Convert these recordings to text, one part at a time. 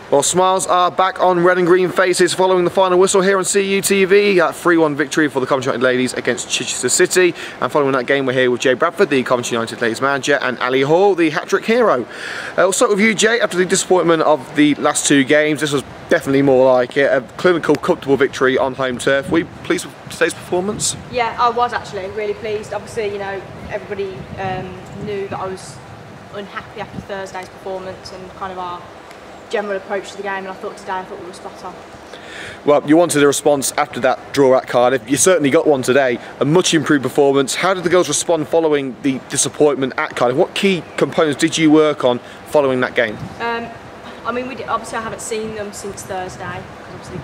Well, smiles are back on red and green faces following the final whistle here on CUTV. 3-1 victory for the Coventry United ladies against Chichester City. And following that game, we're here with Jay Bradford, the Coventry United ladies manager, and Ali Hall, the hat-trick hero. We'll start with you, Jay. After the disappointment of the last two games, this was definitely more like it. A clinical, comfortable victory on home turf. Were you pleased with today's performance? Yeah, I was actually really pleased. Obviously, you know, everybody knew that I was unhappy after Thursday's performance and kind of our general approach to the game, and I thought we were spot on. Well, you wanted a response after that draw at Cardiff. You certainly got one today. A much improved performance. How did the girls respond following the disappointment at Cardiff? What key components did you work on following that game? I mean, obviously I haven't seen them since Thursday because obviously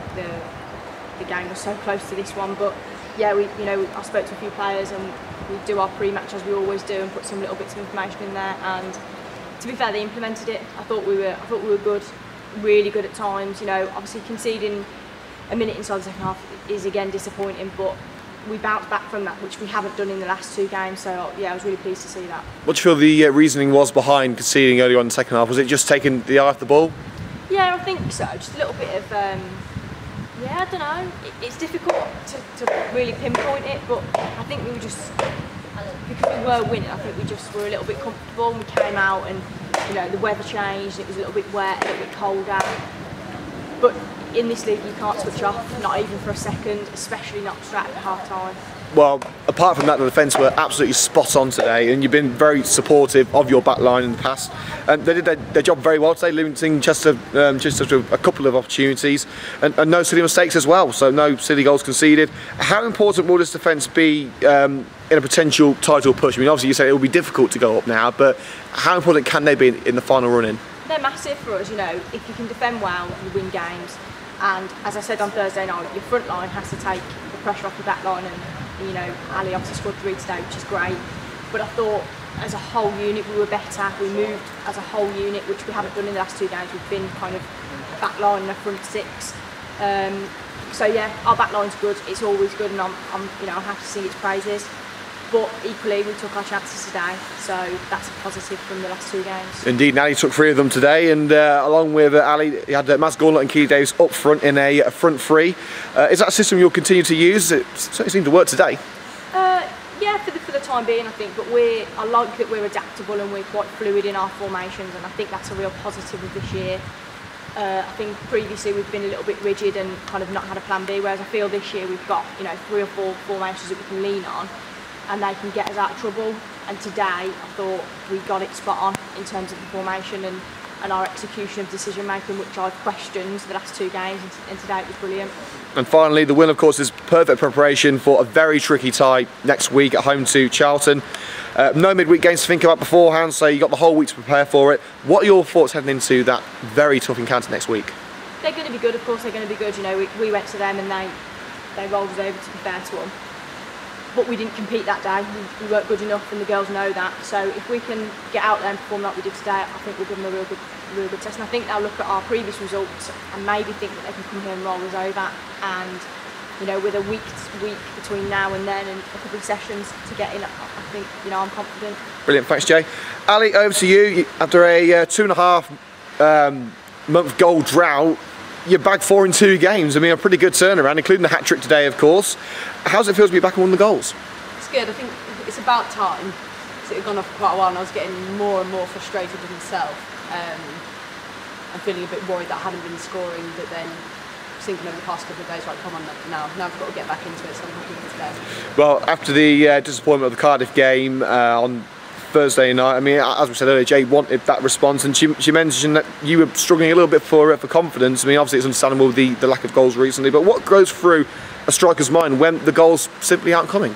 the game was so close to this one. But yeah, I spoke to a few players and we do our pre-match as we always do and put some little bits of information in there. And to be fair, they implemented it. I thought we were good, really good at times. You know, obviously conceding a minute inside the second half is again disappointing, but we bounced back from that, which we haven't done in the last two games. So yeah, I was really pleased to see that. What do you feel the reasoning was behind conceding early on in the second half? Was it just taking the eye off the ball? Yeah, I think so. Just a little bit of yeah, I don't know. It's difficult to really pinpoint it, but I think we were just, because we were winning, I think we just were a little bit comfortable and we came out and, you know, the weather changed, it was a little bit wet, a little bit colder. But in this league you can't switch off, not even for a second, especially not straight at half time. Well, apart from that, the defence were absolutely spot on today, and you've been very supportive of your back line in the past. And they did their job very well today, limiting Chester to a couple of opportunities, and no silly mistakes as well, so no silly goals conceded. How important will this defence be in a potential title push? I mean, obviously you say it will be difficult to go up now, but how important can they be in the final run-in? They're massive for us, you know. If you can defend well, you win games. And as I said on Thursday night, your front line has to take the pressure off your back line, and you know, Ali obviously scored 3 today, which is great. But I thought as a whole unit we were better. We moved as a whole unit, which we haven't done in the last two games. We've been kind of back line and a front six. So yeah, our back line's good. It's always good, and I'm happy to sing its praises. But equally, we took our chances today, so that's a positive from the last two games. Indeed, Ali took 3 of them today, and along with Ali, he had Maz Gauntlet and Keely Davis up front in a front three. Is that a system you'll continue to use? It certainly seemed to work today. Yeah, for the time being, I think. But I like that we're adaptable and we're quite fluid in our formations, and I think that's a real positive of this year. I think previously we've been a little bit rigid and kind of not had a plan B, whereas I feel this year we've got 3 or 4 formations that we can lean on, and they can get us out of trouble. And today I thought we got it spot on in terms of the formation and our execution of decision making, which I've questioned the last 2 games, and today it was brilliant. And finally, the win of course is perfect preparation for a very tricky tie next week at home to Charlton. No midweek games to think about beforehand, so you've got the whole week to prepare for it. What are your thoughts heading into that very tough encounter next week? They're going to be good, of course they're going to be good. You know, we went to them and they rolled us over, to be fair to them. But we didn't compete that day. We weren't good enough, and the girls know that. So if we can get out there and perform like we did today, I think we'll give them a real good test. And I think they'll look at our previous results and maybe think that they can come here and roll us over. And you know, with a week between now and then and a couple of sessions to get in, I think I'm confident. Brilliant, thanks Jay. Ali, over to you. After a 2.5 month goal drought, you bagged 4 in 2 games. I mean, a pretty good turnaround, including the hat-trick today, of course. How's it feel to be back and won the goals? It's good. I think it's about time. It had gone off for quite a while, and I was getting more and more frustrated with myself. I'm feeling a bit worried that I hadn't been scoring, but then thinking over the past couple of days, right, come on now I've got to get back into it, so I'm happy with today. Well, after the disappointment of the Cardiff game on Thursday night, I mean, as we said earlier, Jay wanted that response, and she mentioned that you were struggling a little bit for confidence. I mean, obviously it's understandable the lack of goals recently, but what goes through a striker's mind when the goals simply aren't coming?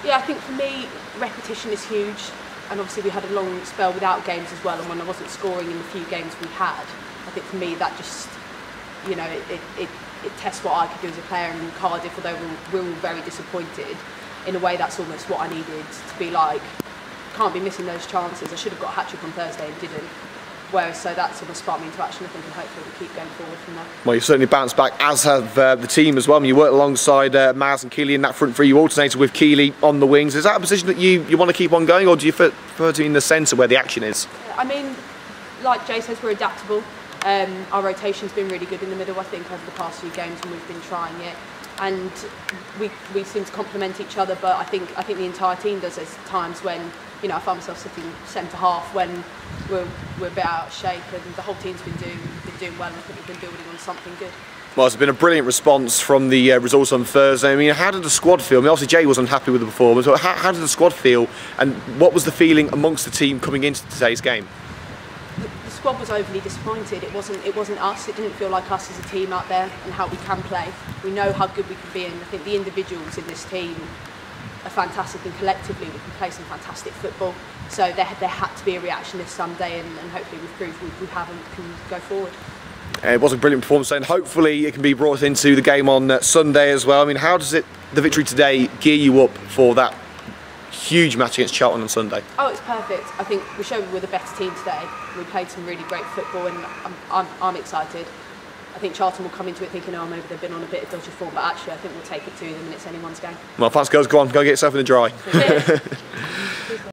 Yeah, I think for me, repetition is huge, and obviously we had a long spell without games as well, and when I wasn't scoring in the few games we had, I think for me that just, it tests what I could do as a player. And in Cardiff, although we were very disappointed, in a way that's almost what I needed to be like. Can't be missing those chances. I should have got a hat-trick on Thursday and didn't. Whereas, so that's sort of sparked me into action, I think, and hopefully we'll keep going forward from there. Well, you certainly bounced back, as have the team as well. I mean, you worked alongside Maz and Keely in that front three. You alternated with Keely on the wings. Is that a position that you want to keep on going, or do you prefer to be in the centre where the action is? I mean, like Jay says, we're adaptable. Our rotation's been really good in the middle, I think, over the past few games when we've been trying it. And we seem to complement each other, but I think the entire team does. There's times when, you know, I find myself sitting centre half when we're a bit out of shape, and the whole team's been doing well, and I think we've been building on something good. Well, it's been a brilliant response from the results on Thursday. I mean, how did the squad feel? I mean, obviously Jay wasn't happy with the performance, but how did the squad feel, and what was the feeling amongst the team coming into today's game? The squad was overly disappointed. It wasn't us. It didn't feel like us as a team out there and how we can play. We know how good we can be, and I think the individuals in this team are fantastic, and collectively we can play some fantastic football. So there had to be a reaction this Sunday, and hopefully we've proved we have and can go forward. It was a brilliant performance, and hopefully it can be brought into the game on Sunday as well. I mean, how does the victory today gear you up for that huge match against Charlton on Sunday? Oh, it's perfect. I think we showed we were the better team today. We played some really great football, and I'm excited. I think Charlton will come into it thinking, oh, maybe they've been on a bit of dodgy form, but actually I think we'll take it to them, and it's anyone's game. Well, thanks girls, go on, go get yourself in the dry.